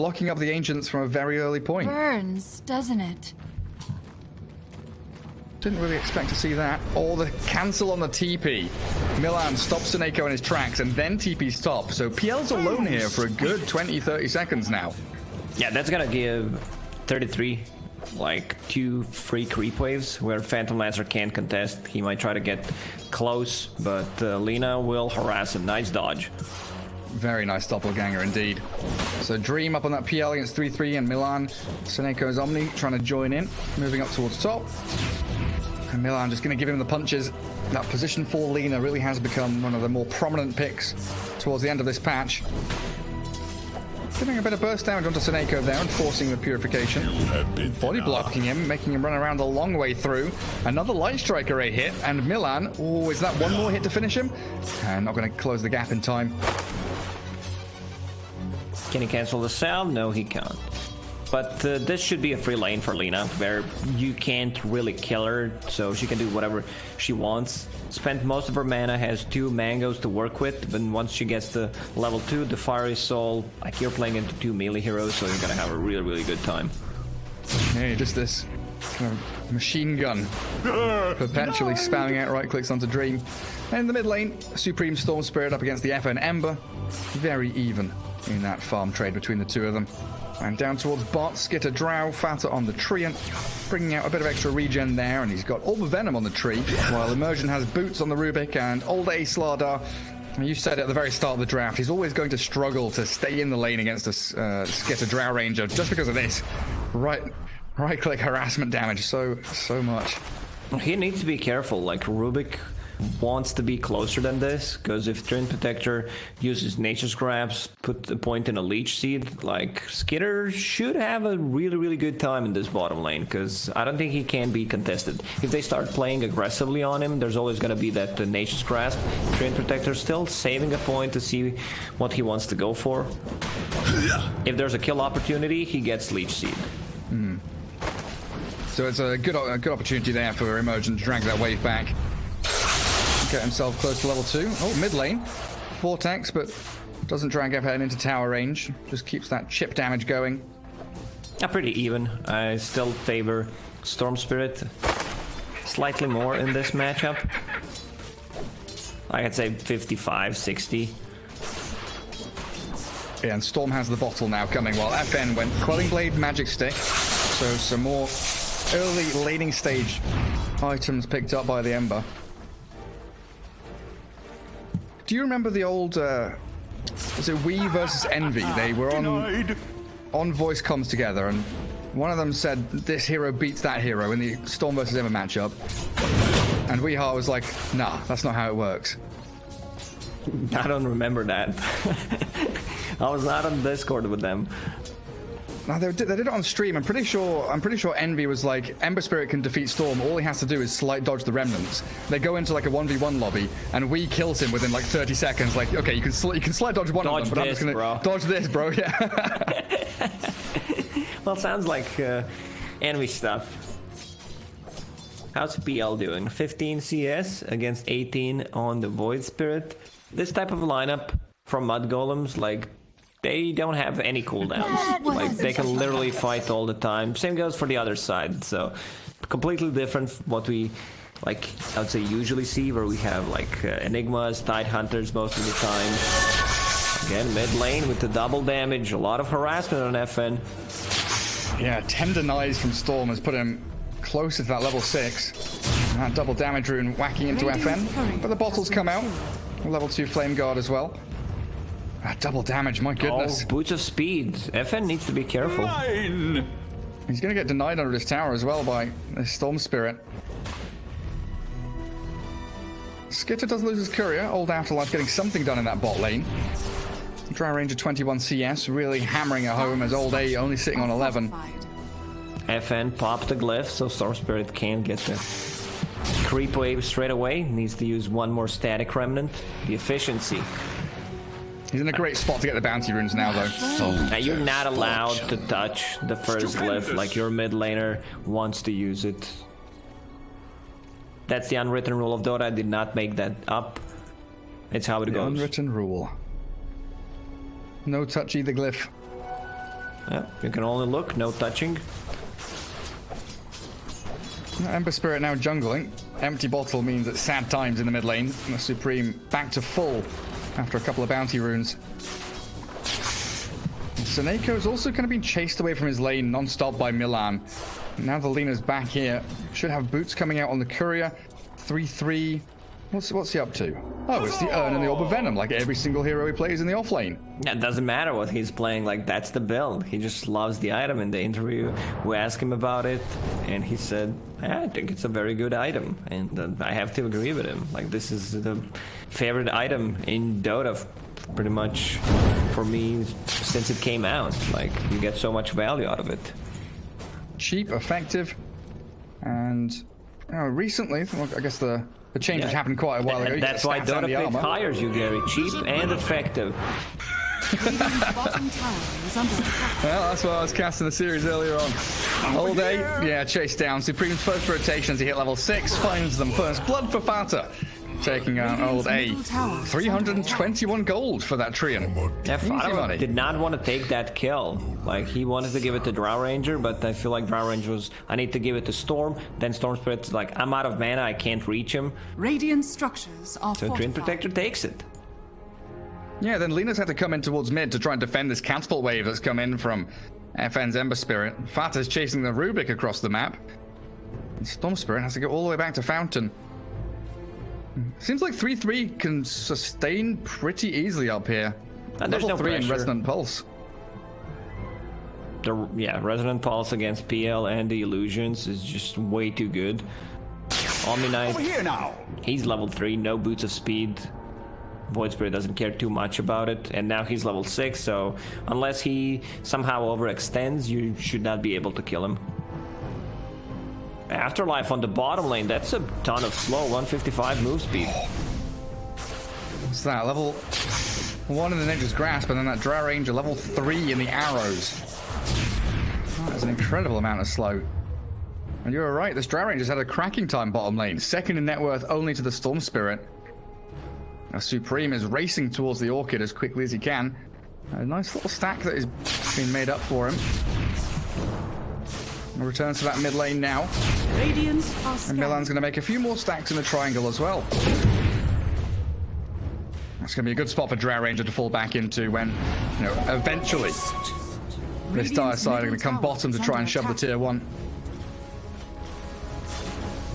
blocking up the Ancients from a very early point. Burns, doesn't it? Didn't really expect to see that. Or the cancel on the TP. Milan stops Seneko in his tracks and then TP's top. So PL's alone here for a good 20-30 seconds now. Yeah, that's gonna give 33 like 2 free creep waves where Phantom Lancer can't contest. He might try to get close, but Lina will harass him. Nice dodge. Very nice doppelganger indeed. So Dream up on that PL against 3-3 and Milan. Seneco's Omni trying to join in, moving up towards top. And Milan just going to give him the punches. That position 4 Lina really has become one of the more prominent picks towards the end of this patch. Giving a bit of burst damage onto Seneko there and forcing the purification. Body blocking him, making him run around a long way through. Another Light Striker a hit, and Milan, oh, is that one more hit to finish him? And not going to close the gap in time. Can he cancel the sound? No, he can't. But this should be a free lane for Lina, where you can't really kill her, so she can do whatever she wants. Spent most of her mana, has 2 mangoes to work with, but once she gets to level 2, the Fiery Soul, like you're playing into 2 melee heroes, so you're gonna have a really, really good time. Yeah, just this kind of machine gun, perpetually spamming out right clicks onto Dream. And in the mid lane, Supreme Storm Spirit up against the FN Ember. Very even in that farm trade between the two of them. And down towards bot, Skitter Drow, Fata on the Treant, bringing out a bit of extra regen there, and he's got Orb of Venom on the tree, while Immersion has Boots on the Rubik, and Old A Slardar, you said at the very start of the draft, he's always going to struggle to stay in the lane against a Skitter Drow Ranger, just because of this. Right-click harassment damage, so much. He needs to be careful, like Rubik wants to be closer than this, because if Twin Protector uses Nature's Grabs, put the point in a Leech Seed, like Skitter should have a really, really good time in this bottom lane, because I don't think he can be contested. If they start playing aggressively on him, there's always going to be that Nature's Grasp. Twin Protector still saving a point to see what he wants to go for. If there's a kill opportunity, he gets Leech Seed. So it's a good opportunity there for Emergent to drag that wave back. Get himself close to level 2. Oh, mid lane. Vortex, but doesn't drag FN into tower range. Just keeps that chip damage going. Pretty even. I still favor Storm Spirit slightly more in this matchup. I'd say 55, 60. Yeah, and Storm has the bottle now coming, while FN went Quelling Blade, Magic Stick. So some more early laning stage items picked up by the Ember. Do you remember the old, was it We versus Envy? They were on voice comms together, and one of them said, this hero beats that hero in the Storm versus Ember matchup. And Weeheart was like, nah, that's not how it works. I don't remember that. I was not on Discord with them. No, they did it on stream. I'm pretty sure Envy was like, Ember Spirit can defeat Storm. All he has to do is slight dodge the remnants. They go into like a 1v1 lobby, and we kills him within like 30 seconds. Like, okay, you can slight dodge one of them, but I'm just gonna dodge this, bro. Yeah. Well, sounds like Envy stuff. How's PL doing? 15 CS against 18 on the Void Spirit. This type of lineup from Mudgolems, like, they don't have any cooldowns. Like, they can literally fight all the time. Same goes for the other side. So, completely different what we, like, I would say usually see, where we have, like, Enigmas, Tide Hunters most of the time. Again, mid lane with the double damage, a lot of harassment on FN. Yeah, 10 denies from Storm has put him closer to that level 6. And that double damage rune whacking into FN. But the bottles come out. Level 2 Flame Guard as well. Double damage, my goodness. Oh, Boots of Speed. FN needs to be careful. He's going to get denied under his tower as well by the Storm Spirit. Skitter does lose his courier. Old Afterlife getting something done in that bot lane. Drow Ranger 21 CS really hammering it home as Old A only sitting on 11. FN popped the glyph, so Storm Spirit can't get the creep wave straight away. Needs to use one more static remnant. The efficiency. He's in a great spot to get the bounty runes now, though. Now you're not allowed to touch the first glyph, like your mid laner wants to use it. That's the unwritten rule of Dota. I did not make that up. It's how it goes. Unwritten rule. No touch either glyph. Yeah, you can only look, no touching. Ember Spirit now jungling. Empty bottle means it's sad times in the mid lane. And the Supreme back to full after a couple of bounty runes. Seneco's also kind of been chased away from his lane non-stop by Milan. Now the Lena's back here. Should have boots coming out on the courier. 3-3. What's he up to? Oh, it's the Urn and the Orb of Venom, like every single hero he plays in the off lane. Yeah, it doesn't matter what he's playing, like that's the build. He just loves the item. In the interview, we asked him about it, and he said, yeah, I think it's a very good item, and I have to agree with him. Like, this is the favorite item in Dota, pretty much, for me, since it came out. Like, you get so much value out of it. Cheap, effective, and recently, well, I guess the changes happened quite a while ago. That's why Dota Pick hires you, Gary. Cheap and effective. Well, that's why I was casting the series earlier on. All day, yeah, chase down. Supreme's first rotation as he hit level 6, finds them first blood for Fata. Taking out old A. 321 gold for that Treant. Yeah, Fata did not want to take that kill. Like, he wanted to give it to Drow Ranger, but I feel like Drow Ranger was, I need to give it to Storm. Then Storm Spirit's like, I'm out of mana, I can't reach him. Radiant structures are So Treant Protector takes it. Yeah, then Lena's had to come in towards mid to try and defend this catapult wave that's come in from FN's Ember Spirit. Fata's chasing the Rubik across the map. And Storm Spirit has to go all the way back to Fountain. Seems like 3-3 can sustain pretty easily up here. And there's Level no 3 in pressure. Resonant Pulse. Resonant Pulse against PL and the Illusions is just way too good. Omni Knight, Here now. he's level 3, no boots of speed. Void Spirit doesn't care too much about it, and now he's level 6, so unless he somehow overextends, you should not be able to kill him. Afterlife on the bottom lane, that's a ton of slow, 155 move speed. What's that? Level 1 in the Nature's Grasp, and then that Drow Ranger level 3 in the Arrows. That's an incredible amount of slow. And you're right, this Drow Ranger's had a cracking time bottom lane. Second in net worth only to the Storm Spirit. Now Supreme is racing towards the Orchid as quickly as he can. A nice little stack that is being made up for him. He returns to that mid lane now. And Milan's going to make a few more stacks in the triangle as well. That's going to be a good spot for Drow Ranger to fall back into when, eventually this dire side are going to come bottom to try and shove the tier 1.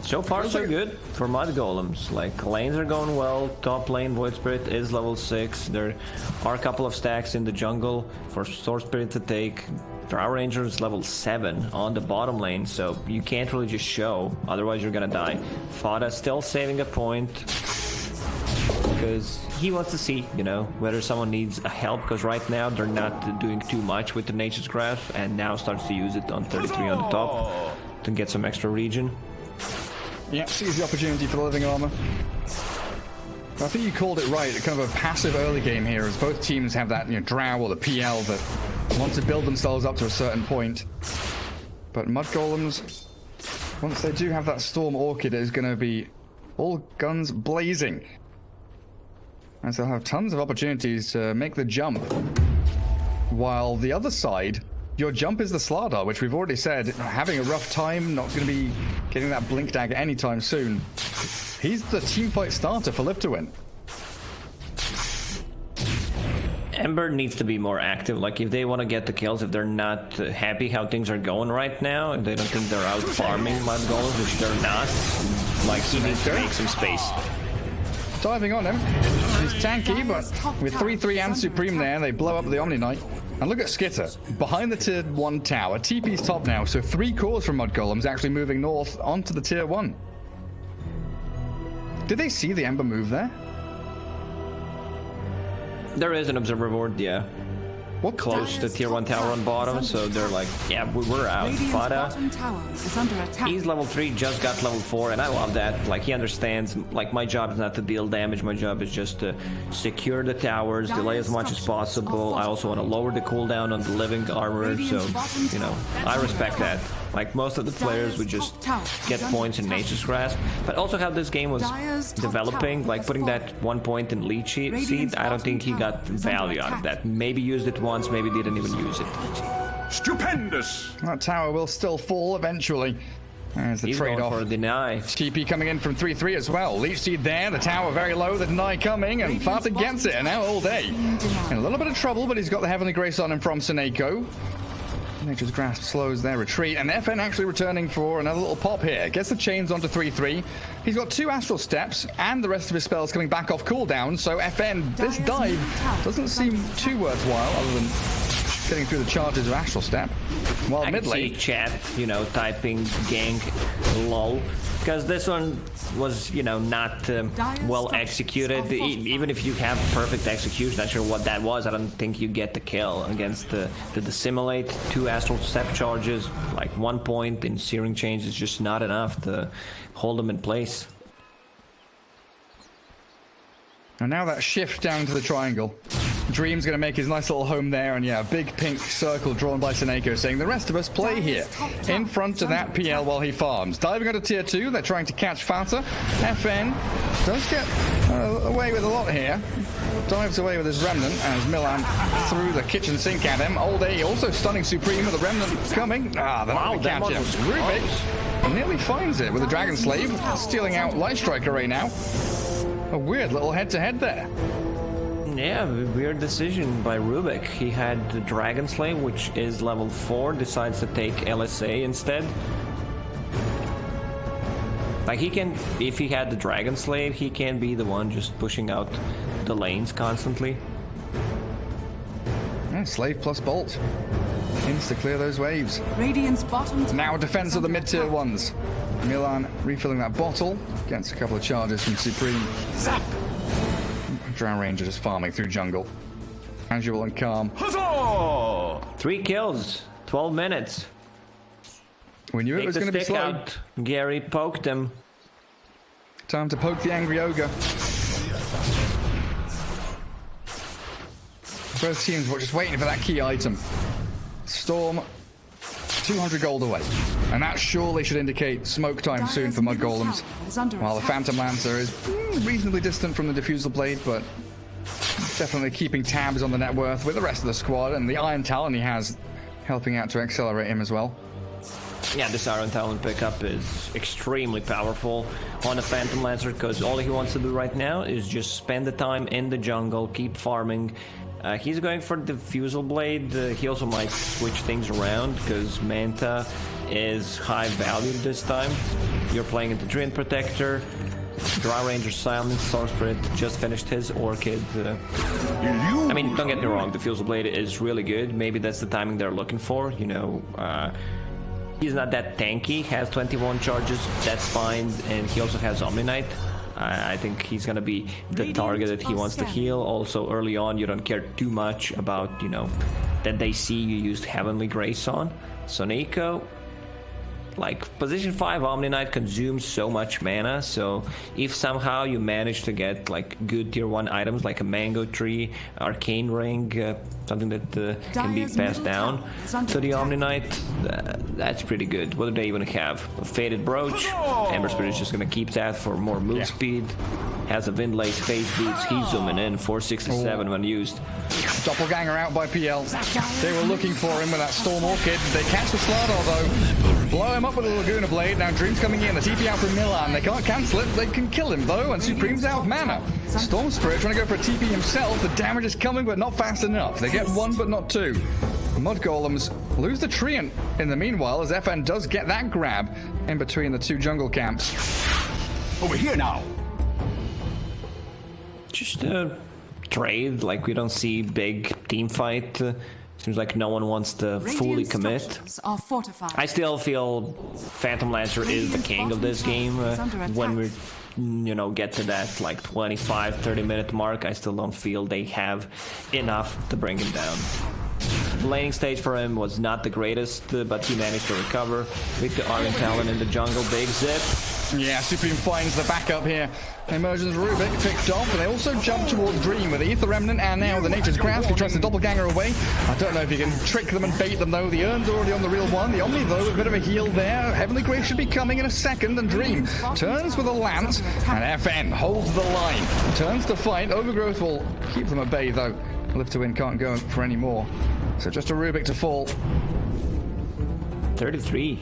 So far, so good for Mudgolems. Like, lanes are going well. Top lane, Void Spirit is level 6. There are a couple of stacks in the jungle for Storm Spirit to take. Drow Ranger is level 7 on the bottom lane, so you can't really just show, otherwise you're gonna die. Fada still saving a point, because he wants to see, whether someone needs a help, because right now they're not doing too much with the Nature's Grasp, and now starts to use it on 33 on the top to get some extra regen. Yeah, sees the opportunity for the living armor. I think you called it right, kind of a passive early game here, as both teams have that Drow or the PL that want to build themselves up to a certain point. But Mudgolems, once they do have that Storm Orchid, it is going to be all guns blazing. As they'll have tons of opportunities to make the jump. While the other side, your jump is the Slardar, which we've already said, having a rough time, not going to be getting that Blink Dagger anytime soon. He's the teamfight starter for Live to Win. Ember needs to be more active. Like, if they want to get the kills, if they're not happy how things are going right now, if they don't think they're out farming Mudgolems, which they're not, like, he needs to make some space. Diving on him. He's tanky, but with 3-3 and Supreme there, they blow up the Omni Knight. And look at Skitter, behind the tier 1 tower. TP's top now, so 3 cores from Mudgolems actually moving north onto the tier 1. Did they see the Ember move there? There is an observer board, yeah. What Close to tier 1 tower on bottom, so they're like, yeah, we're out. Fada, he's level 3, just got level 4, and I love that. Like, he understands, like, my job is not to deal damage, my job is just to secure the towers, delay as much as possible. I also want to lower the cooldown on the living armor, so, I respect that. Like, most of the players would just get points in Nature's Grasp, but also how this game was developing, like putting that 1 point in lead seed, I don't think he got value out of that. Maybe used it once, maybe didn't even use it. Stupendous! That tower will still fall eventually. There's the He's going trade-off. for a deny. TP coming in from 3-3 as well. Leech Seed there, the tower very low, the deny coming, and Fata gets it, and now all day. In a little bit of trouble, but he's got the Heavenly Grace on him from Seneko. Nature's Grasp slows their retreat, and FN actually returning for another little pop here. Gets the chains onto 3-3. He's got 2 Astral Steps, and the rest of his spells coming back off cooldown, so FN, this dive doesn't seem too worthwhile, other than getting through the charges of Astral Step. While I mid can see lane, chat, typing gank lol, because this one was, not well executed. Even if you have perfect execution, not sure what that was. I don't think you get the kill against the dissimulate. 2 astral step charges, like 1 point in searing chains is just not enough to hold them in place. and now that shift down to the triangle. Dream's going to make his nice little home there, and yeah, a big pink circle drawn by Seneko saying the rest of us play here in front of that PL while he farms. Diving onto tier 2, they're trying to catch Fata. FN does get away with a lot here. Dives away with his Remnant as Milan threw the kitchen sink at him. All day also stunning Supreme with the Remnant coming. They're not going to catch him. Rubik nearly finds it with a Dragon Slave, stealing out Light Striker right now. A weird little head-to-head there. Yeah, weird decision by Rubik. He had the Dragon Slave, which is level 4, decides to take LSA instead. Like, he can, if he had the Dragon Slave, he can be the one just pushing out the lanes constantly. Yeah, Slave plus Bolt. Hints to clear those waves. Radiant's bottom Now defense of the mid-tier ones. Milan refilling that bottle. Gets a couple of charges from Supreme. Zap! Drow Ranger just farming through jungle. Casual and calm. Huzzah! 3 kills, 12 minutes. We knew it was going to be slow. Out. Gary poked him. Time to poke the angry ogre. Both teams were just waiting for that key item. Storm, 200 gold away. And that surely should indicate smoke time soon for Mudgolems. While the Phantom Lancer is reasonably distant from the Diffusal Blade, but definitely keeping tabs on the net worth with the rest of the squad, and the Iron Talon he has helping out to accelerate him as well. Yeah, this Iron Talon pickup is extremely powerful on the Phantom Lancer, because all he wants to do right now is just spend the time in the jungle, keep farming. He's going for the Diffusal Blade. He also might switch things around, because Manta is high valued this time. You're playing into Treant Protector. Drow Ranger Silence, Storm Spirit just finished his Orchid. I mean, don't get me wrong, the Diffusal Blade is really good. Maybe that's the timing they're looking for, you know. He's not that tanky, has 21 charges, that's fine, and he also has Omni-Knight. I think he's gonna be the target that he wants to heal. Also, early on, you don't care too much about, you know, that they see you used Heavenly Grace on. So Nico, like, position 5 Omni-Knight consumes so much mana, so if somehow you manage to get, like, good tier 1 items like a Mango Tree, Arcane Ring, something that can be passed down to the Omni-Knight, that's pretty good. What do they even have? A Faded Brooch, Ember Spirit is just gonna keep that for more move speed. Has a Windlace, Phase Boots, he's zooming in, 467 when used. Doppelganger out by PL. They were looking for him with that Storm Orchid. They catch the Slardar though. Blow him up with a Laguna Blade. Now Dream's coming in. The TP out from Milan. They can't cancel it. They can kill him though. And Supreme's out of mana. Storm Spirit trying to go for a TP himself. The damage is coming but not fast enough. They get 1 but not 2. Mudgolems lose the Treant in the meanwhile as FN does get that grab in between the 2 jungle camps. Over here now. Just a trade, like we don't see big team fight. Seems like no one wants to fully commit. Are fortified. I still feel Phantom Lancer is the king of this game. When we, you know, get to that like 25-30 minute mark, I still don't feel they have enough to bring him down. The laning stage for him was not the greatest, but he managed to recover with the Iron Talon in the jungle. Big zip. Yeah, Supreme finds the backup here. Emergence Rubik picked off, and they also jump towards Dream with the Ether Remnant, and now the Nature's Grasp. He tries to doppelganger away. I don't know if you can trick them and bait them though. The Urn's already on the real one. The Omni though, with a bit of a heal there. Heavenly Grace should be coming in a second, and Dream turns with a lance, and FN holds the line. Turns to fight. Overgrowth will keep them at bay though. Live to Win can't go for any more. So just a Rubik to fall. 33.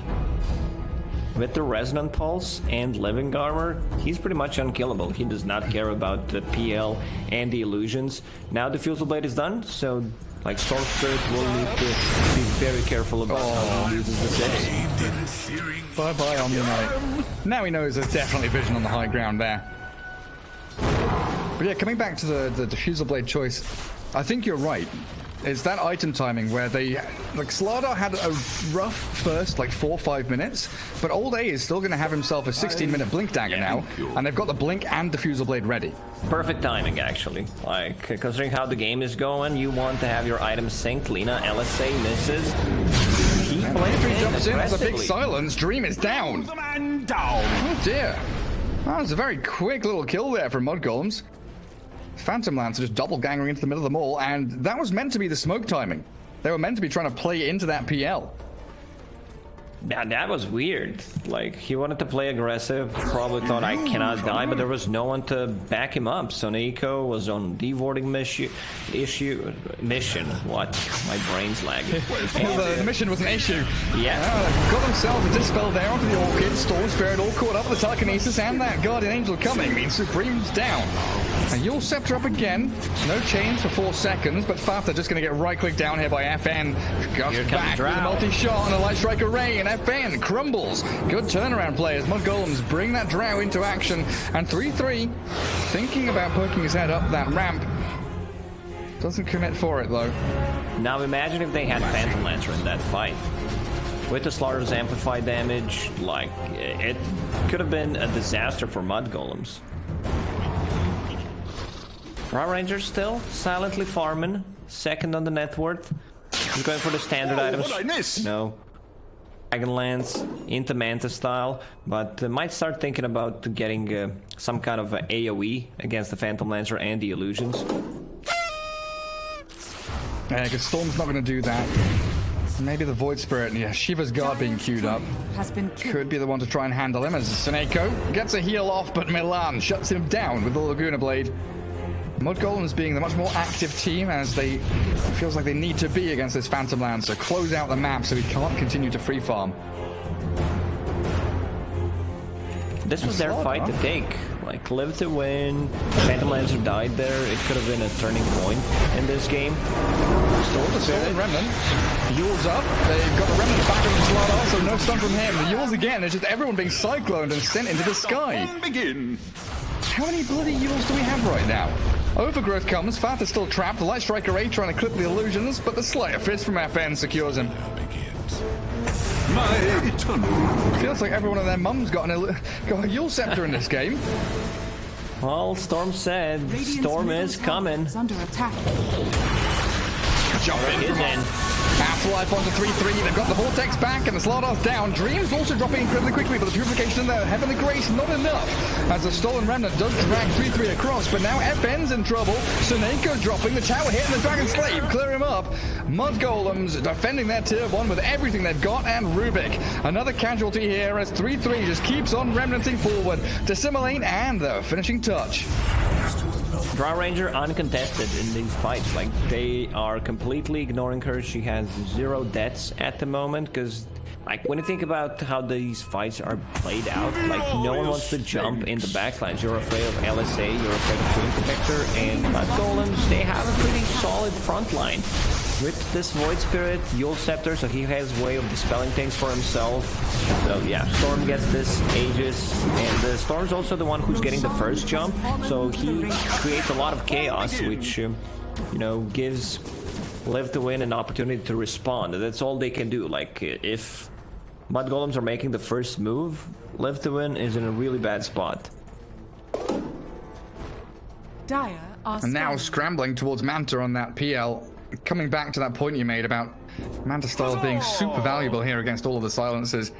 With the Resonant Pulse and Living Armor, he's pretty much unkillable. He does not care about the PL and the illusions. Now the Fusel Blade is done, so like Storm Spirit will need to be very careful about how he uses the six. Bye-bye, Omni-Knight. Now he knows there's definitely vision on the high ground there. But yeah, coming back to the Diffusal Blade choice, I think you're right. It's that item timing where they, like, Slardar had a rough first, like, 4 or 5 minutes, but Old A is still going to have himself a 16-minute Blink Dagger now, and they've got the Blink and Diffusal Blade ready. Perfect timing, actually. Like, considering how the game is going, you want to have your items synced. Lina, LSA misses. He jumps in, there's a big silence. Dream is down. Oh, dear. That was a very quick little kill there from Mudgolems. Phantom Lancer just doppelgangering into the middle of them all, and that was meant to be the smoke timing. They were meant to be trying to play into that PL. Yeah, that was weird. Like, he wanted to play aggressive, probably thought I cannot die, but there was no one to back him up. So Neeko was on devording mission. What? My brain's lagging. The mission was an issue. Yeah. Got themselves a dispel there onto the Orchid. Storm Spirit all caught up with the telekinesis, and that Guardian Angel coming means Supreme's down. And Yule Scepter up again. No chains for 4 seconds, but Fata just going to get right-clicked down here by FN. Just back with a multi-shot and a Light Strike Array, and FN crumbles. Good turnaround play as Mudgolems bring that Drow into action. And 3-3, thinking about poking his head up that ramp. Doesn't commit for it, though. Now imagine if they had Phantom Lancer in that fight. With the Slaughter's amplified damage, like, it could have been a disaster for Mudgolems. Raw Ranger still silently farming, second on the net worth. He's going for the standard items. What'd I miss? No. Dragonlance into Manta style, but might start thinking about getting some kind of AoE against the Phantom Lancer and the illusions. Yeah, because Storm's not going to do that. Maybe the Void Spirit, yeah, Shiva's Guard being queued up. Could be the one to try and handle him as Seneko gets a heal off, but Milan shuts him down with the Laguna Blade. Mudgolems being the much more active team as they feels like they need to be against this Phantom Lancer. Close out the map so he can't continue to free farm. This was their fight to take. Like, live to win. Phantom Lancer died there. It could have been a turning point in this game. Stolen Remnant. Yule's up. They've got the Remnant back on the slot also. No stun from him. The Yule's again. It's just everyone being cycloned and sent into the sky. Begin. How many bloody Yules do we have right now? Overgrowth comes. Fath is still trapped. The Light Strike Array trying to clip the illusions, but the Slayer Fist from FN secures him. My eternal. Feels like everyone and their mum's got a Yule Scepter in this game. Well, Storm said Storm is coming. Under attack. Jumping Is in. Afterlife onto 3-3. They've got the Vortex back and the Slardar's down. Dreams also dropping incredibly quickly, but the Purification in there. Heavenly Grace not enough. As the Stolen Remnant does drag 3-3 across, but now FN's in trouble. Suneko's dropping. The tower hit and the Dragon Slave clear him up. Mudgolems defending their tier 1 with everything they've got, and Rubik. Another casualty here as 3-3 just keeps on remnanting forward. Dissimulate and the finishing touch. Draw Ranger uncontested in these fights. Like, they are completely ignoring her. She has 0 deaths at the moment because, like, when you think about how these fights are played out, like, no one wants to jump in the backlines. You're afraid of LSA, you're afraid of Twin Protector, and Mudgolems, they have a pretty solid front line. With this Void Spirit, Yule Scepter, so he has a way of dispelling things for himself. So yeah, Storm gets this Aegis, and Storm's also the one who's getting the first jump, so he creates a lot of chaos, which, you know, gives Live to Win an opportunity to respond. That's all they can do. Like, if Mudgolems are making the first move, Live to Win is in a really bad spot. Dire are And now scrambling towards Manta on that PL. Coming back to that point you made about Manta Style being super valuable here against all of the silences.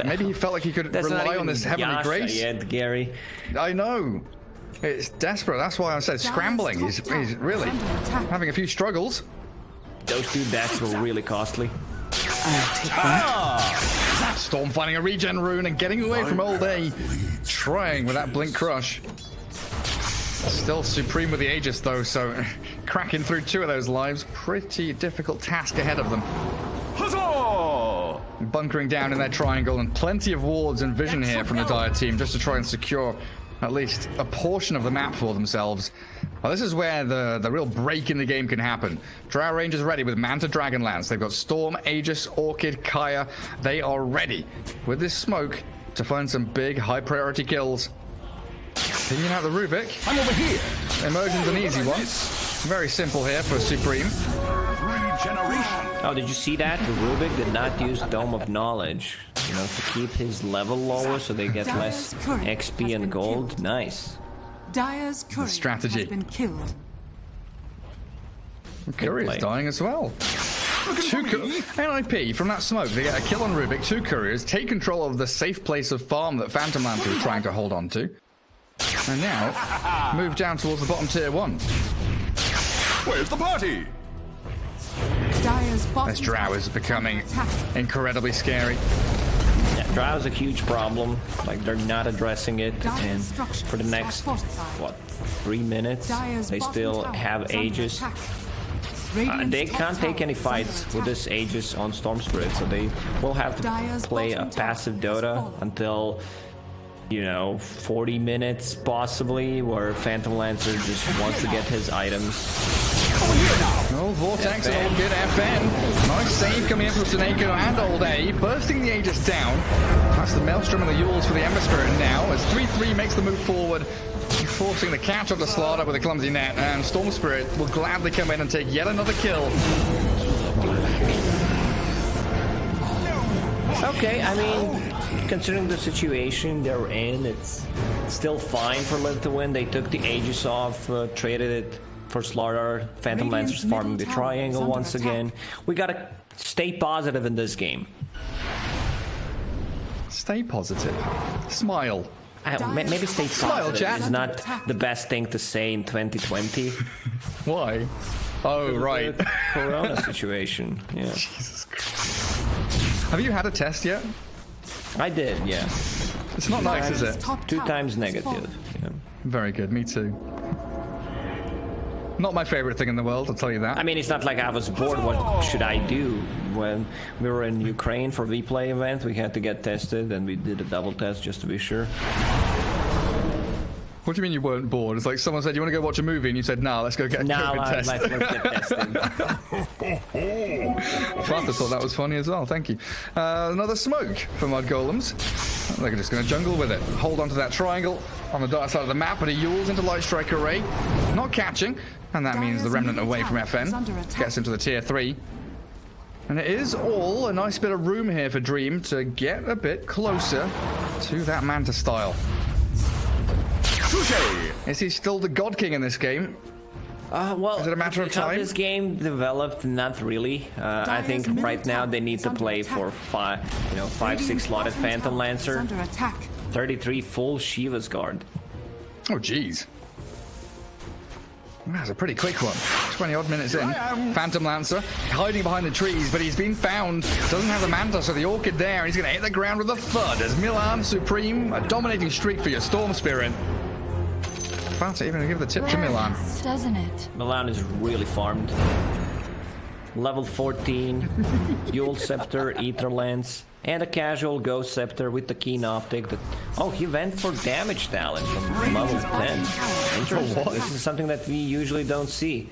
Maybe he felt like he could rely on this Heavenly Grace. Yet, Gary. I know. It's desperate. That's why I said scrambling. He's really having a few struggles. Those 2 deaths were really costly. I'll take that. Storm finding a regen rune and getting away from Old A. Trying with that Blink Crush. Still Supreme with the Aegis though, so cracking through 2 of those lives. Pretty difficult task ahead of them. Huzzah! bunkering down in their triangle, and plenty of wards and vision here from the Dire team just to try and secure at least a portion of the map for themselves. Well, this is where the real break in the game can happen. Drow Rangers ready with Manta Dragonlance. They've got Storm, Aegis, Orchid, Kaya. They are ready with this smoke to find some big high priority kills. Pinging out the Rubik. I'm over here. Immersion's an easy one. Very simple here for Supreme. Regeneration. Oh, did you see that? The Rubik did not use Dome of Knowledge, you know, to keep his level lower so they get less XP and gold. Nice. Dire's courier strategy. has been killed. Courier's dying as well. NIP from that smoke. They get a kill on Rubik, 2 couriers, take control of the safe place of farm that Phantom Lancer is trying to hold on to. And now, move down towards the bottom tier 1. Where's the party? Dire's bottom This Drow is becoming incredibly scary. Yeah, Drow's a huge problem. Like, they're not addressing it. And for the next, what, 3 minutes, they still have Aegis. They can't take any fights with this Aegis on Storm Spirit, so they will have to play a passive Dota until, you know, 40 minutes possibly, where Phantom Lancer just wants to get his items. Oh, Vortex and Old Good FN. Nice save coming in from Seneko and Old A, bursting the Aegis down. That's the Maelstrom and the Yules for the Ember Spirit now, as 3-3 makes the move forward, forcing the catch of the Slaughter with a clumsy net, and Storm Spirit will gladly come in and take yet another kill. Okay, I mean, considering the situation they're in, it's still fine for Live to win. They took the Aegis off, traded it for Slaughter. Phantom Lancer's farming the triangle once again. We gotta stay positive in this game. Stay positive. Smile. Maybe stay positive chat. is not the best thing to say in 2020. Why? Oh, right. The Corona situation, yeah. Jesus Christ. Have you had a test yet? I did, yeah. It's not nice, is it? 2 times negative. Yeah. Very good, me too. Not my favorite thing in the world, I'll tell you that. I mean, it's not like I was bored. What should I do? When we were in Ukraine for V-Play event, we had to get tested, and we did a double test just to be sure. What do you mean you weren't bored? It's like someone said, you want to go watch a movie? And you said, nah, let's go get a COVID test. Let's get tested. Fanta thought that was funny as well, thank you. Another smoke for Mudgolems. They're just going to jungle with it. Hold onto that triangle on the dark side of the map, but he Yules into Light Strike Array. Not catching, and that means the Remnant away from FN. Gets into the tier 3. And it is all a nice bit of room here for Dream to get a bit closer to that Manta style. Is he still the God King in this game? Well, is it a matter of time? How this game developed, not really. I think right now they need to play for 5-6 slotted Phantom Lancer, 33 full Shiva's Guard. Oh, jeez. That's a pretty quick one. 20 odd minutes in. Phantom Lancer hiding behind the trees, but he's been found. Doesn't have the Manta, so the Orchid there, and he's going to hit the ground with a thud as Milan Supreme, a dominating streak for your Storm Spirit. Fancy even give the tip to Milan. Doesn't it? Milan is really farmed. Level 14, Yule Scepter, Ether Lance, and a casual Ghost Scepter with the Keen Optic. Oh, he went for damage talent from level 10. Interesting. This is something that we usually don't see.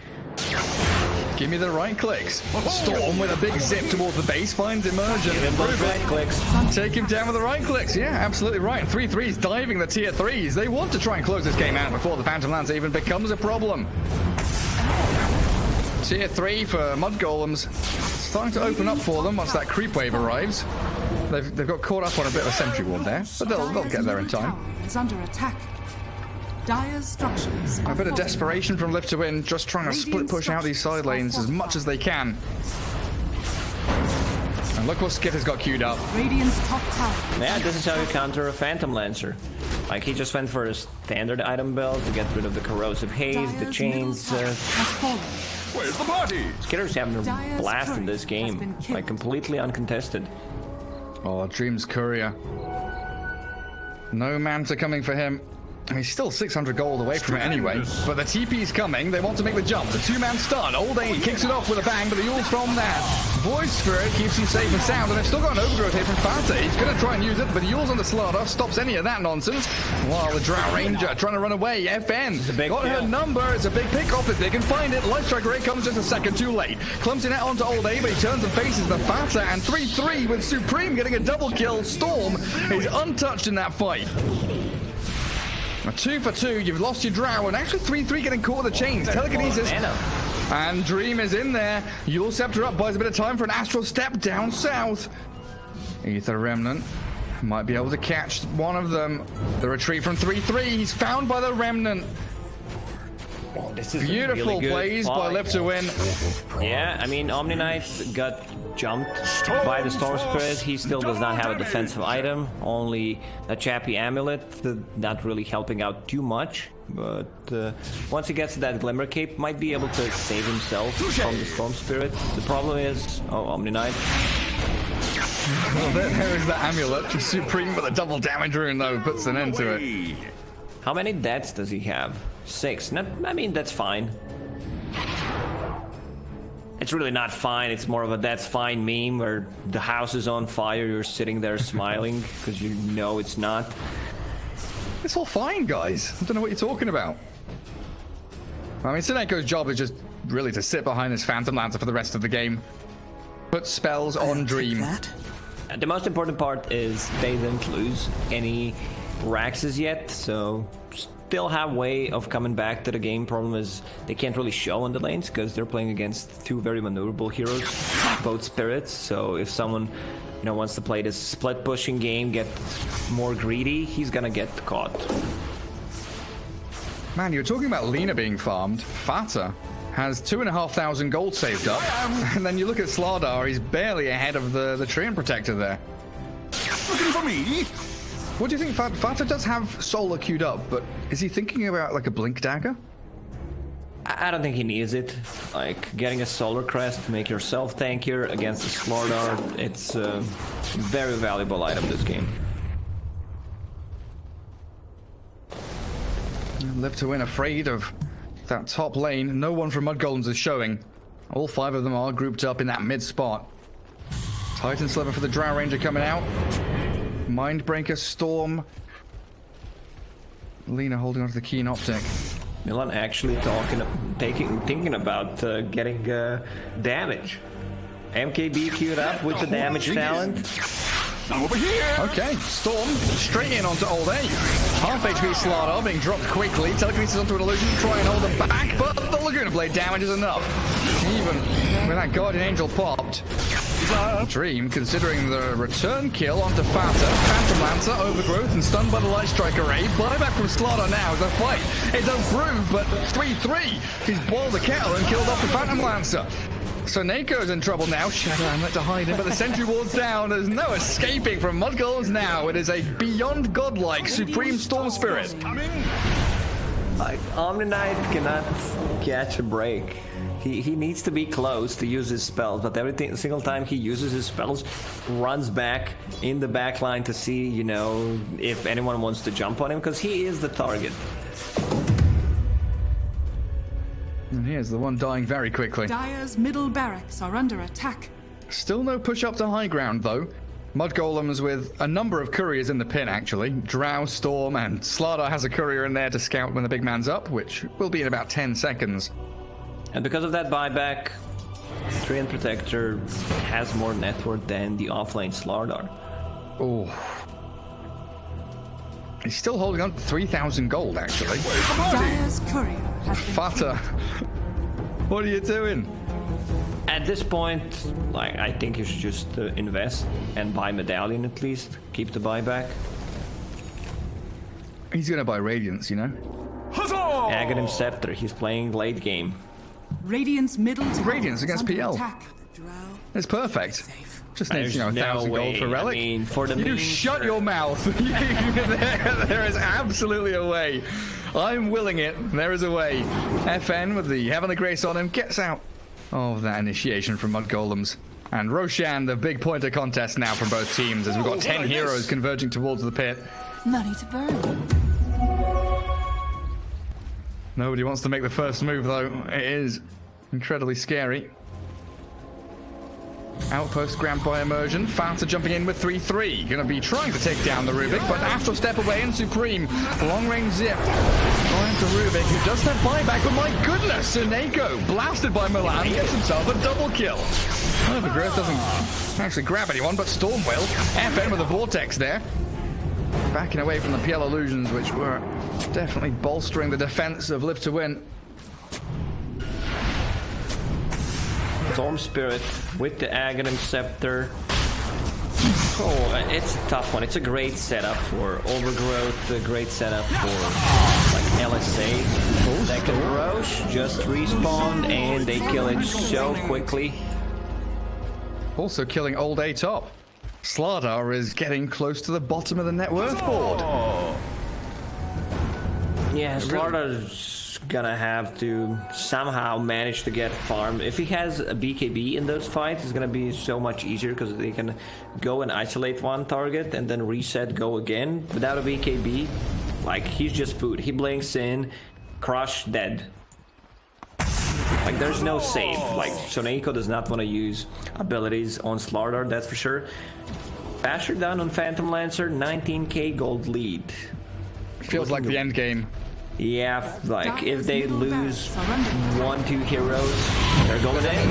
Give me the right clicks. Storm with a big zip towards the base, finds Immersion. Give him those right clicks. Take him down with the right clicks. Yeah, absolutely right. 3-3's diving the tier 3s. They want to try and close this game out before the Phantom Lance even becomes a problem. Tier 3 for Mudgolems. Starting to open up for them once that creep wave arrives. They've got caught up on a bit of a sentry ward there, but they'll get there in time. Is under attack. Dire's structures. A bit of desperation from Live to Win, just trying to split push out these side lanes as much as they can. And look what Skip has got queued up. Radiant's top tower. Yeah, this is how you counter a Phantom Lancer. Like, he just went for a standard item build to get rid of the corrosive haze, the chains. Where's the party? Skitter's having a blast in this game, like completely uncontested. Oh, Dream's Courier. No Manta coming for him. He's still 600 gold away from it anyway, but the TP's coming. They want to make the jump. The 2-man stun. Old A kicks it off with a bang, but the Yule's from that. Void Spirit keeps him safe and sound, and they've still got an overgrowth here from Fanta. He's going to try and use it, but Yule's on the Slardar, stops any of that nonsense. While the Drow Ranger trying to run away. FN got her number. It's a big pick off if they can find it. Light Strike Ray comes just a second too late. Clumsing out onto Old A, but he turns and faces the Fanta, and 3-3 with Supreme getting a double kill. Storm is untouched in that fight. A 2 for 2, you've lost your Drow, and actually 3-3 getting caught with the chains. Telekinesis. And Dream is in there. Yule Scepter up, buys a bit of time for an Astral Step down south. Aether Remnant might be able to catch one of them. The retreat from 3-3. He's found by the Remnant. Oh, this is beautiful really plays by Live to Win. Yeah, I mean, Omni Knight got jumped by the Storm Spirit. He still does not have a defensive item, only a Chappy Amulet, not really helping out too much. But once he gets to that Glimmer Cape, might be able to save himself from the Storm Spirit. The problem is, Omni Knight. Well, there is the Amulet. Supreme with a double damage rune, though, puts an end to it. How many deaths does he have? 6. I mean, that's fine. It's really not fine. It's more of a that's fine meme where the house is on fire, you're sitting there smiling because you know it's not. It's all fine, guys. I don't know what you're talking about. I mean, Sineko's job is just really to sit behind this Phantom Lancer for the rest of the game. Put spells on Dream. The most important part is they didn't lose any Raxes yet, so still have way of coming back to the game. Problem is they can't really show on the lanes because they're playing against two very maneuverable heroes, both spirits. So if someone wants to play this split pushing game, get more greedy, he's gonna get caught. Man, you're talking about Lina being farmed. Fata has 2,500 gold saved up, and then you look at Slardar, he's barely ahead of the Treant Protector there. Looking for me? What do you think? Fata does have Solar queued up, but is he thinking about like a Blink Dagger? I don't think he needs it. Like, getting a Solar Crest to make yourself tankier against the Slardar, it's a very valuable item this game. Live to Win afraid of that top lane. No one from Mudgolems is showing. All 5 of them are grouped up in that mid spot. Titan Sliver for the Drow Ranger coming out. Mindbreaker, Storm. Lina holding onto the Keen Optic. Milan actually thinking about getting damage. MKB queued up with the damage talent. Over here! Okay, Storm straight in onto Old A. Half HP Slardar being dropped quickly. Telekinesis onto an illusion to try and hold them back, but the Laguna Blade damage is enough. Even with that Guardian Angel popped. Dream considering the return kill onto Fata. Phantom Lancer, overgrowth, and stunned by the Light Strike Array. Buyback from Slardar now as a fight. It's improved, but 3-3. He's boiled the kettle and killed off the Phantom Lancer. So Nako's in trouble now. Shadow Amulet to hide him, but the sentry ward's down. There's no escaping from Mudgolems now. It is a beyond godlike Supreme Storm Spirit. Like, Omni Knight cannot catch a break. He needs to be close to use his spells, but every single time he uses his spells, runs back in the back line to see, if anyone wants to jump on him, because he is the target. And here's the one dying very quickly. Dire's middle barracks are under attack. Still no push up to high ground, though. Mudgolems with a number of couriers in the pin, actually. Drow, Storm, and Slardar has a courier in there to scout when the big man's up, which will be in about 10 seconds. And because of that buyback, Treant Protector has more net worth than the offlane Slardar. Oh. He's still holding on to 3,000 gold, actually. Dire's courier has been Fata, what are you doing? At this point, I think you should just invest and buy Medallion at least. Keep the buyback. He's gonna buy Radiance, Huzzah! Aghanim Scepter, he's playing late game. Radiant's middle tower Radiance against is under PL. attack. It's perfect. Just needs, There's 1,000 no gold for way. Relic. I mean, for the You meme, shut your mouth. there is absolutely a way. I'm willing it. There is a way. FN with the Heavenly Grace on him gets out of that initiation from Mudgolems. And Roshan, the big pointer contest now from both teams as we've got 10 heroes converging towards the pit. Money to burn. Nobody wants to make the first move, though. It is incredibly scary. Outpost grabbed by Immersion. Faster jumping in with 3-3. Gonna be trying to take down the Rubik, but Astral step away and Supreme. Long range zip. Going to Rubik, who does have buyback, but my goodness, Suneko, blasted by Milan, gets himself a double kill. The Growth doesn't actually grab anyone, but Storm will. FN with a Vortex there. Backing away from the PL illusions, which were definitely bolstering the defense of Live to Win. Storm Spirit with the Aghanim Scepter. Oh, it's a tough one. It's a great setup for Overgrowth, a great setup for like LSA. Second Roche just respawned and they kill it so quickly. Also killing old A top. Slardar is getting close to the bottom of the net worth board. Oh. Yeah, Slardar's gonna have to somehow manage to get farm. If he has a BKB in those fights, it's gonna be so much easier because they can go and isolate one target and then reset, go again. Without a BKB, like, he's just food. He blinks in, crush, dead. Like, there's no save. Like, Suneko does not want to use abilities on Slardar, that's for sure. Basher down on Phantom Lancer, 19k gold lead. Feels like the end game. Yeah, like, if they lose 1-2 heroes, they're going in.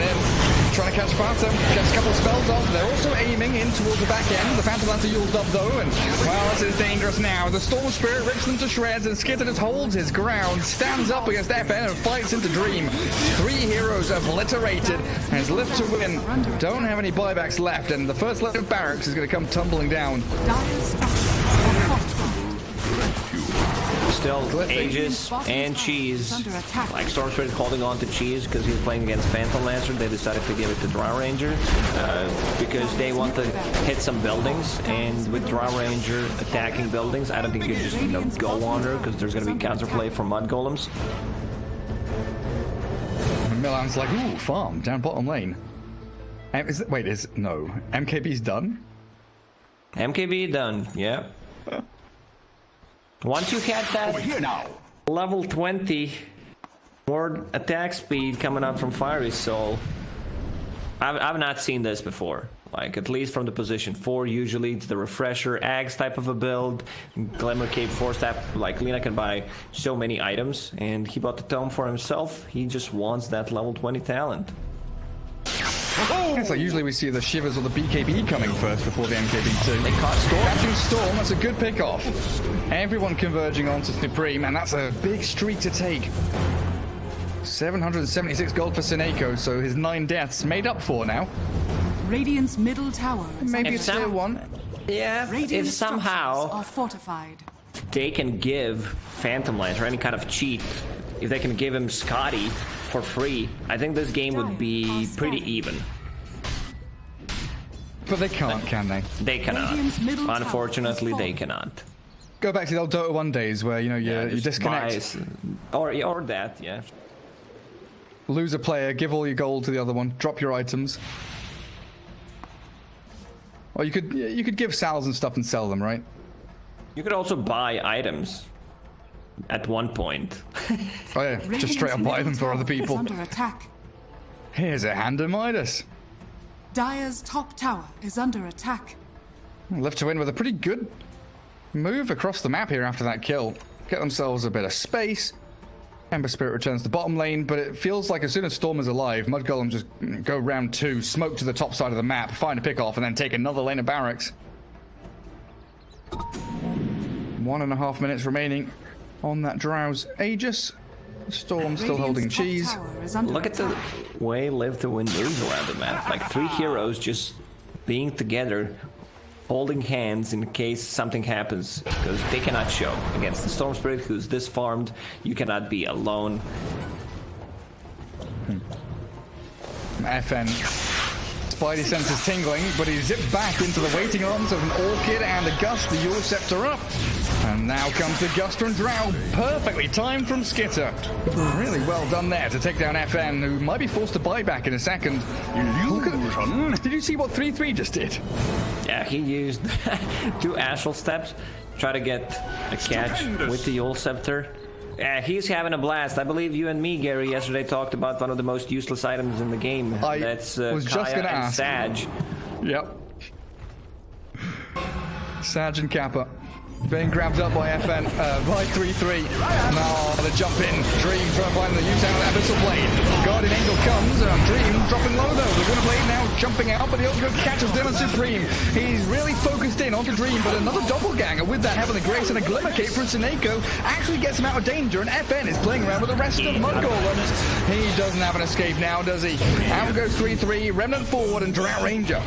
Trying to catch Phantom, gets a couple of spells off. They're also aiming in towards the back end. The Phantom Lancer used up though, and well, this is dangerous now. The Storm Spirit rips them to shreds, and Skitter just holds his ground, stands up against FN and fights into Dream. 3 heroes obliterated, and it's Live to Win. Don't have any buybacks left, and the first leg of barracks is going to come tumbling down. Still Aegis and Cheese. Like, Storm Spirit holding on to Cheese because he's playing against Phantom Lancer. They decided to give it to Drow Ranger because they want to hit some buildings, and with Drow Ranger attacking buildings, I don't think you can just go on her because there's going to be counterplay for Mudgolems. Milan's like, ooh, farm down bottom lane. No, MKB's done? MKB done, yeah. Once you had that level 20 more attack speed coming out from Fiery Soul, I've not seen this before. Like, at least from the position 4, usually it's the Refresher, Ags type of a build, Glimmer Cape 4-step. Like, Lina can buy so many items, and he bought the Tome for himself. He just wants that level 20 talent. It's like usually we see the Shivers or the BKB coming first before the MKB too. They caught Storm. Catching Storm, that's a good pick off. Everyone converging onto Supreme, and that's a big streak to take. 776 gold for Suneko, so his 9 deaths made up for now. Radiant's middle tower is Maybe it's tier 1. Yeah, Radiant if somehow are fortified. they can give Phantom Lance or any kind of cheat, if they can give him Scotty for free, I think this game would be pretty even. But they can't, can they? They cannot. Unfortunately, they cannot. Go back to the old Dota 1 days where, you know, you disconnect. Or that, yeah. Lose a player, give all your gold to the other one, drop your items. Or you could give sals and stuff and sell them, right? You could also buy items at one point. Oh yeah, just straight up buy them for other people. Under attack. Here's a hand of Midas. Dire's top tower is under attack. Live to Win with a pretty good move across the map here after that kill. Get themselves a bit of space. Ember Spirit returns to bottom lane, but it feels like as soon as Storm is alive, Mudgolems just go round 2, smoke to the top side of the map, find a pick off, and then take another lane of barracks. 1.5 minutes remaining on that Drow's Aegis. Storm still holding Cheese. Look at the way Live to Win moves around the map. Like 3 heroes just being together, holding hands in case something happens, because they cannot show against the Storm Spirit who's this farmed. You cannot be alone. FN. Spidey senses tingling, but he zips back into the waiting arms of an Orchid and a Gust, the Yule Scepter up. And now comes the Gust and Drow, perfectly timed from Skitter. Really well done there to take down FN, who might be forced to buy back in a second. Did you see what 3-3 just did? Yeah, he used 2 Astral Steps, try to get a catch with the Yule Scepter. He's having a blast. I believe you and me, Gary, yesterday talked about one of the most useless items in the game. That's was Kaya just gonna and ask. Sag. Yep. Sag and Kappa being grabbed up by FN, by 3-3. Now the jump in. Dream trying to find the use out of that Abyssal Blade. Guardian Angel comes. Dream dropping low though. The Winter Blade now jumping out, but the Ultra catches them and Supreme. He's really focused in onto Dream, but another doppelganger with that Heavenly Grace and a Glimmer Cape from Sineko actually gets him out of danger, and FN is playing around with the rest of Mudgolems. He doesn't have an escape now, does he? Out goes 3-3, Remnant forward, and Drought Ranger.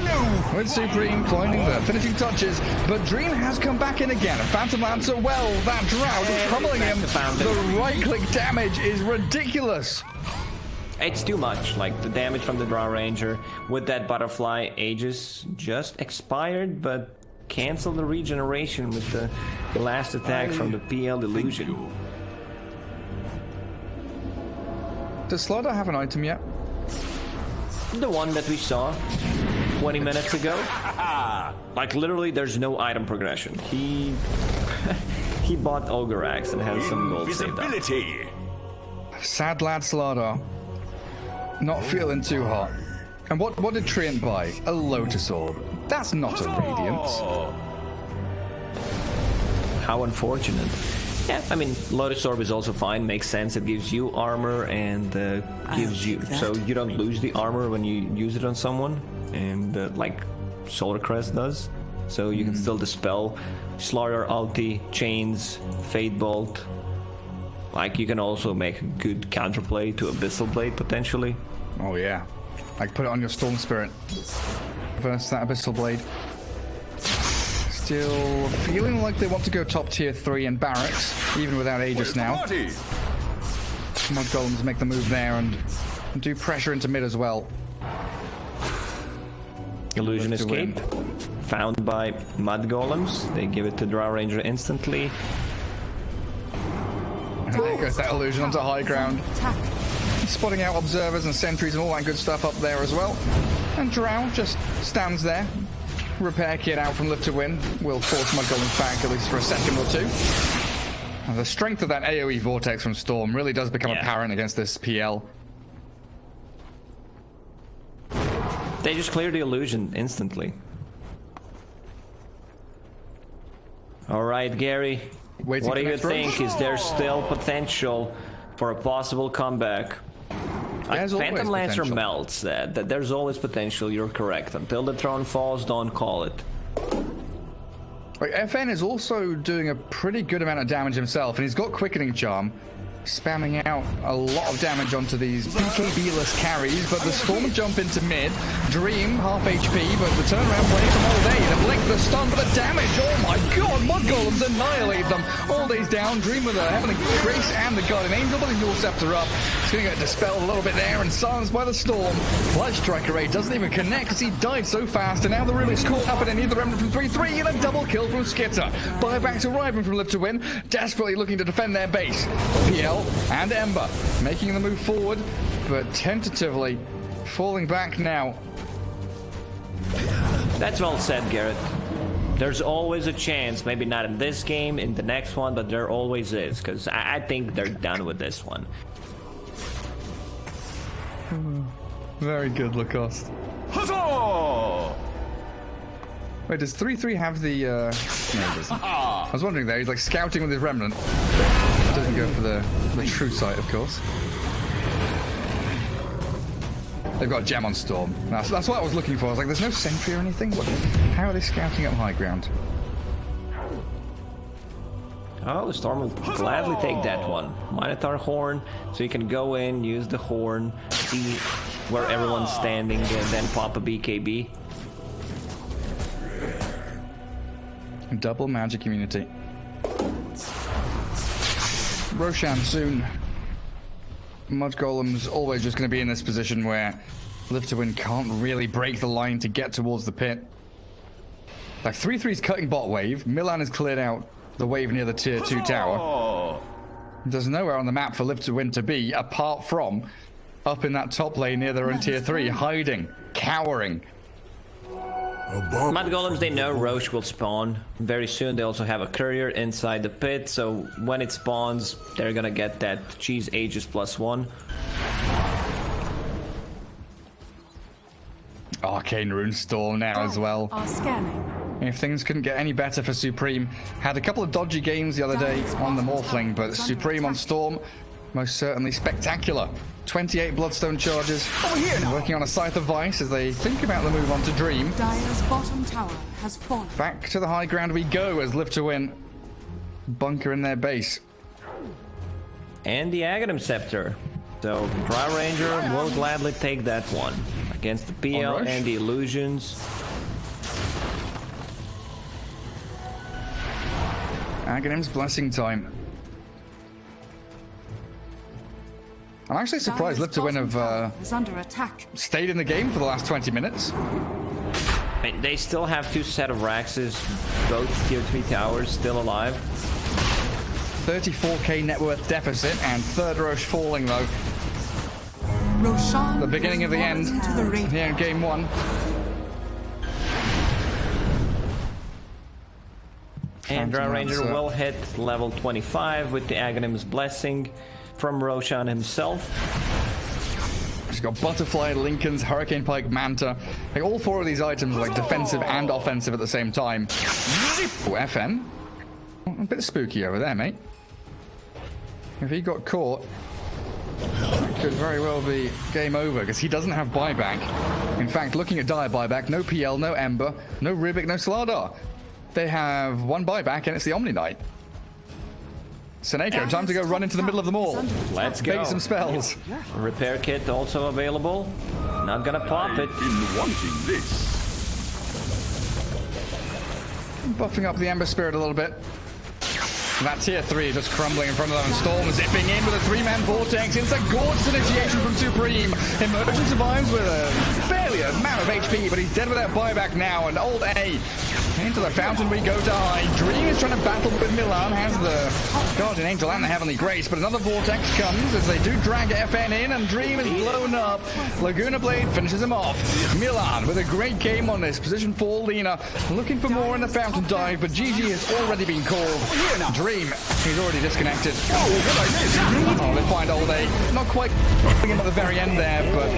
With Supreme finding the finishing touches, but Dream has come back in again. Phantom Lancer, well, that Drought is pummeling him. The right-click damage is ridiculous. It's too much. Like, the damage from the Draw Ranger with that Butterfly Aegis just expired, but cancel the regeneration with the last attack from the PL Illusion. Does Slaughter have an item yet? The one that we saw 20 minutes ago. Like, literally, there's no item progression. He bought Ogre Axe and has some gold saved up. Sad lad Slaughter. Not feeling too hot. And what did Treant buy? A Lotus Orb. That's not a Radiance. How unfortunate. Yeah, I mean, Lotus Orb is also fine. Makes sense. It gives you armor and gives you... So you don't lose the armor when you use it on someone. And like Solar Crest does. So you can still dispel Slaughter, ulti, chains, Fate Bolt. Like, you can also make a good counterplay to Abyssal Blade, potentially. Oh yeah. Like, put it on your Storm Spirit versus that Abyssal Blade. Still feeling like they want to go top tier 3 in Barracks, even without Aegis now. Mudgolems make the move there and do pressure into mid as well. Illusion Escape, found by Mudgolems. They give it to Draw Ranger instantly. And there goes that illusion onto high ground. Spotting out observers and sentries and all that good stuff up there as well. And Drow just stands there. Repair kit out from Live to Win will force Mudgolems back at least for a second or two. And the strength of that AoE vortex from Storm really does become apparent against this PL. They just clear the illusion instantly. Alright, Gary. What do you think? Is there still potential for a possible comeback? Phantom Lancer melts that. There's always potential, you're correct. Until the throne falls, don't call it. Like, FN is also doing a pretty good amount of damage himself, and he's got Quickening Charm, spamming out a lot of damage onto these BKB-less carries, but the Storm jump into mid. Dream, half HP, but the turnaround play from all day. The blink, the stun, but the damage, oh my god, Mudgolems annihilate them. All days down, Dream with a Heavenly Grace and the Guardian Angel, but he's all Scepter up. It's going to get dispelled a little bit there and silenced by the Storm. Flash Striker Ray doesn't even connect because he died so fast, and now the Ruby's caught up in the Remnant from 3-3 and a double kill from Skitter. Buybacks arriving from Live to Win, desperately looking to defend their base. PL and Ember making the move forward, but tentatively falling back now. That's well said, Garrett. There's always a chance, maybe not in this game, in the next one, but there always is, because I think they're done with this one. Very good, Lacoste. Huzzah! Wait, does 3-3 have the, no, he doesn't. I was wondering there, he's like scouting with his Remnant. Doesn't go for the true sight, of course. They've got a gem on Storm. That's what I was looking for. I was like, there's no sentry or anything? How are they scouting up high ground? Oh, the Storm will gladly take that one. Minotaur Horn, so you can go in, use the horn, see where everyone's standing, and then pop a BKB. Double magic immunity. Roshan soon. Mudgolem's always just going to be in this position where Live to Win can't really break the line to get towards the pit. Like 3-3's cutting bot wave. Milan has cleared out the wave near the tier 2 tower. There's nowhere on the map for Live to Win to be apart from up in that top lane near their own tier 3, hiding, cowering. Mudgolems, they know Roche will spawn very soon. They also have a courier inside the pit, so when it spawns, they're gonna get that cheese ages +1. Arcane Rune Storm now as well. Are scanning. If things couldn't get any better for Supreme, had a couple of dodgy games the other day on the Morphling, but Supreme on Storm, most certainly spectacular. 28 Bloodstone charges, working on a Scythe of Vice as they think about the move on to Dream. Dire's bottom tower has fallen. Back to the high ground we go as Live to Win bunker in their base. And the Aghanim Scepter. So Dry Ranger will gladly take that one against the PL and the Illusions. Aghanim's Blessing time. I'm actually surprised Live to Win have is under attack. stayed in the game for the last 20 minutes. They still have 2 set of Raxes, both tier 3 towers, still alive. 34k net worth deficit and third Roche falling though. Roshan The beginning of the end into the ring. here in game 1. And Dry Ranger will hit level 25 with the Aghanim's Blessing from Roshan himself. She's got Butterfly, Lincoln's, Hurricane Pike, Manta. Like all 4 of these items are like defensive and offensive at the same time. Oh, FN. A bit spooky over there, mate. If he got caught, it could very well be game over because he doesn't have buyback. In fact, looking at Dire buyback, no PL, no Ember, no Rubik, no Slardar. They have 1 buyback and it's the Omni Knight. Seneko, time to go run into the middle of them all. Let's go. Bait some spells. Repair kit also available. Not gonna pop it. Been wanting this. Buffing up the Ember Spirit a little bit. That tier 3 just crumbling in front of them, and Storm zipping in with a 3-man vortex. It's a gorgeous initiation from Supreme. Emergent survives with a barely amount of HP, but he's dead without buyback now, and old A. Into the fountain we go to high. Dream is trying to battle with Milan, has the Guardian Angel and the Heavenly Grace, but another vortex comes as they do drag FN in, and Dream is blown up. Laguna Blade finishes him off. Milan with a great game on this. Position 4, Lena looking for more in the fountain dive, but GG has already been called. Dream, he's already disconnected. Oh, they find old A. Not quite him at the very end there, but